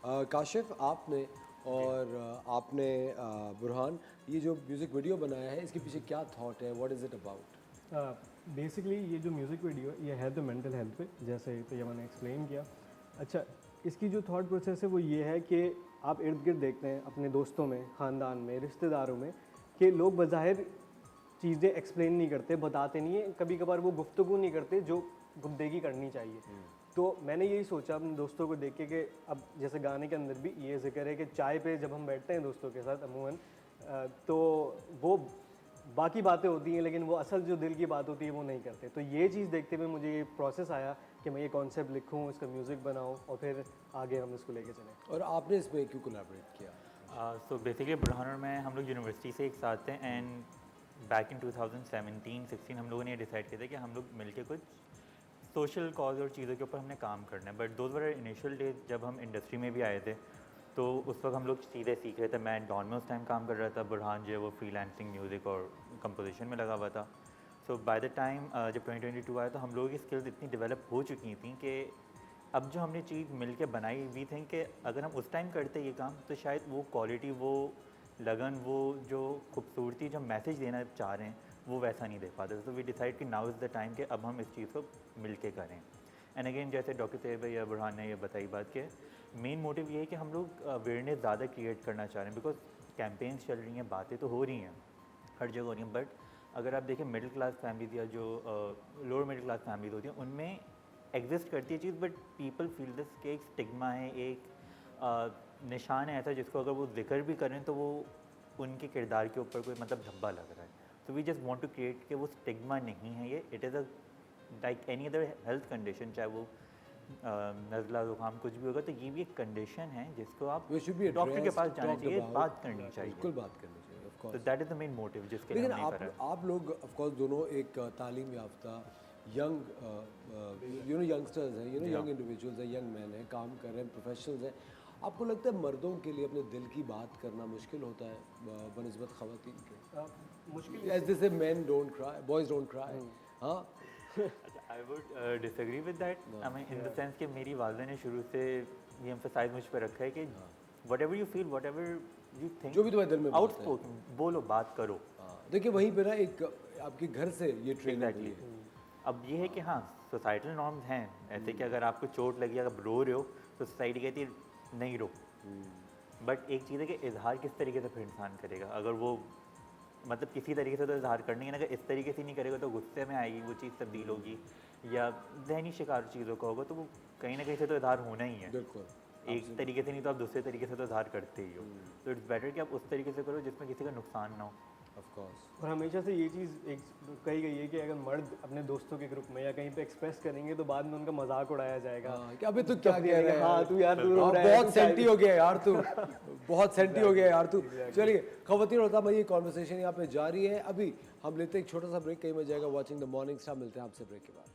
काशिफ, आपने और आपने बुरहान, ये जो म्यूज़िक वीडियो बनाया है, इसके पीछे क्या थॉट है, what is it about? Basically ये जो म्यूज़िक वीडियो है ये है तो मेंटल हेल्थ पे, जैसे तैयबा ने एक्सप्लेन किया। अच्छा, इसकी जो थॉट प्रोसेस है वो ये है कि आप इर्द गिर्द देखते हैं अपने दोस्तों में, ख़ानदान में, रिश्तेदारों में कि लोग बज़ाहिर चीज़ें एक्सप्लेन नहीं करते, बताते नहीं हैं, कभी कभार वो गुफ्तगू नहीं करते जो गुफ्तगी करनी चाहिए। तो मैंने यही सोचा अपने दोस्तों को देख के कि अब जैसे गाने के अंदर भी ये जिक्र है कि चाय पे जब हम बैठते हैं दोस्तों के साथ अमूमन, तो वो बाकी बातें होती हैं लेकिन वो असल जो दिल की बात होती है वो नहीं करते। तो ये चीज़ देखते हुए मुझे ये प्रोसेस आया कि मैं ये कॉन्सेप्ट लिखूँ, इसका म्यूज़िक बनाऊँ और फिर आगे हम इसको लेके चलें। और आपने इसमें क्यों कोलैबोरेट किया? सो बेसिकली बुरहान और मैं हम लोग यूनिवर्सिटी से एक साथ थे एंड बैक इन 2017-16 हम लोगों ने ये डिसाइड किया था कि हम लोग मिलके कुछ सोशल कॉज और चीज़ों के ऊपर हमने काम करना है। But those were initial days जब हम इंडस्ट्री में भी आए थे, तो उस वक्त हम लोग सीधे सीख रहे थे। मैं डॉन में उस टाइम काम कर रहा था, बुरहान जो है वो फ्रीलांसिंग म्यूज़िक और कंपोजिशन में लगा हुआ था। सो बाय द टाइम जब 2022 आया तो हम लोगों की स्किल्स इतनी डेवलप हो चुकी थी कि अब जो हमने चीज़ मिल के बनाई, वी थिंक कि अगर हम उस टाइम करते ये काम तो शायद वो क्वालिटी, वो लगन, वो जो खूबसूरती, जो मैसेज देना चाह रहे हैं वो वैसा नहीं दे पाते। तो वी डिसाइड कि नाउ इज़ द टाइम कि अब हम इस चीज़ को मिल के करें। एंड अगेन जैसे डॉक्टर तैयबा या बुरहान ने ये बताई बात कि मेन मोटिव ये है कि हम लोग अवेयरनेस ज़्यादा क्रिएट करना चाह रहे हैं, बिकॉज कैंपेन्स चल रही हैं, बातें तो हो रही हैं, हर जगह हो रही हैं, बट अगर आप देखें मिडिल क्लास फैमिलीज या जो लोअर मिडिल क्लास फैमिलीज होती हैं उनमें एग्जिस्ट करती है चीज़, बट पीपल फील दिस कि एक स्टिग्मा है, एक निशान है ऐसा जिसको अगर वो जिक्र भी करें तो वो उनके किरदार के ऊपर कोई मतलब धब्बा लग रहा है। तो we just want to create कि वो स्टिग्मा नहीं है, ये it is a like any other health condition, चाहे वो नज़ला ज़ुकाम कुछ भी होगा, तो ये भी एक कंडीशन है जिसको आप डॉक्टर के पास जाना चाहिए, बात करनी चाहिए, बिल्कुल बात करनी चाहिए, ऑफ तो course. That is the main motive जिसके लिए लेकिन हमने करा। आप लोग ऑफ कोर्स दोनों एक तालीम याफ्ता यंग यंगस्टर्स हैं, यंग इंडिविजुअल्स हैं, यंग मैन हैं, काम कर रहे हैं, प्रोफेशनल्स हैं। आपको लगता है मर्दों के लिए अपने दिल की बात करना मुश्किल होता है बनिस्बत ख़वातीन के? मुश्किल एज जैसे man don't cry, boys don't cry. हाँ, I would disagree with that, I mean in the sense कि मेरी वालदा ने शुरू से ये एम्फसाइज मुझ पर रखा है कि what ever you feel, what ever you think, जो भी तुम्हारे दिल में बात है। आउटस्पोकन बोलो, बात करो। हाँ, देखिए वहीं पे ना एक आपके घर से ये ट्रेनिंग एग्जैक्टली। हुई है। अब ये है कि हाँ, सोसाइटल नॉर्म्स हैं ऐसे कि अगर आपको चोट लगी, अगर रो रहे हो तो सोसाइटी कहती है नहीं रो। बट एक चीज़ है कि इजहार किस तरीके से फिर इंसान करेगा, अगर वो मतलब किसी तरीके से तो इजहार करनी है ना, अगर इस तरीके से नहीं करेगा तो गुस्से में आएगी, वो चीज़ तब्दील होगी, या जहनी शिकार चीज़ों का होगा, तो वो कहीं ना कहीं से तो इजहार होना ही है। बिल्कुल, एक तरीके से नहीं तो आप दूसरे तरीके से तो इजहार करते ही हो। तो इट्स बेटर कि आप उस तरीके से करो जिसमें किसी का नुकसान ना हो। Of course. और हमेशा से ये चीज़ एक कही गई है कि अगर मर्द अपने दोस्तों के ग्रुप में या कहीं पे एक्सप्रेस करेंगे तो बाद में उनका मजाक उड़ाया जाएगा। हाँ, कि अबे तू क्या कह रहा है? हाँ तू यार, तू रो रहा है, बहुत तू सेंटी शायद- हो गया यार तू, बहुत सेंटी हो गया यार तू। चलिए खवातीन और हज़रात, ये कॉन्वर्सेशन यहाँ पे जारी है। अभी हम लेते हैं एक छोटा सा ब्रेक, कहीं में जाएगा वॉचिंग द मॉर्निंग स्टार। मिलते हैं आपसे ब्रेक के बाद।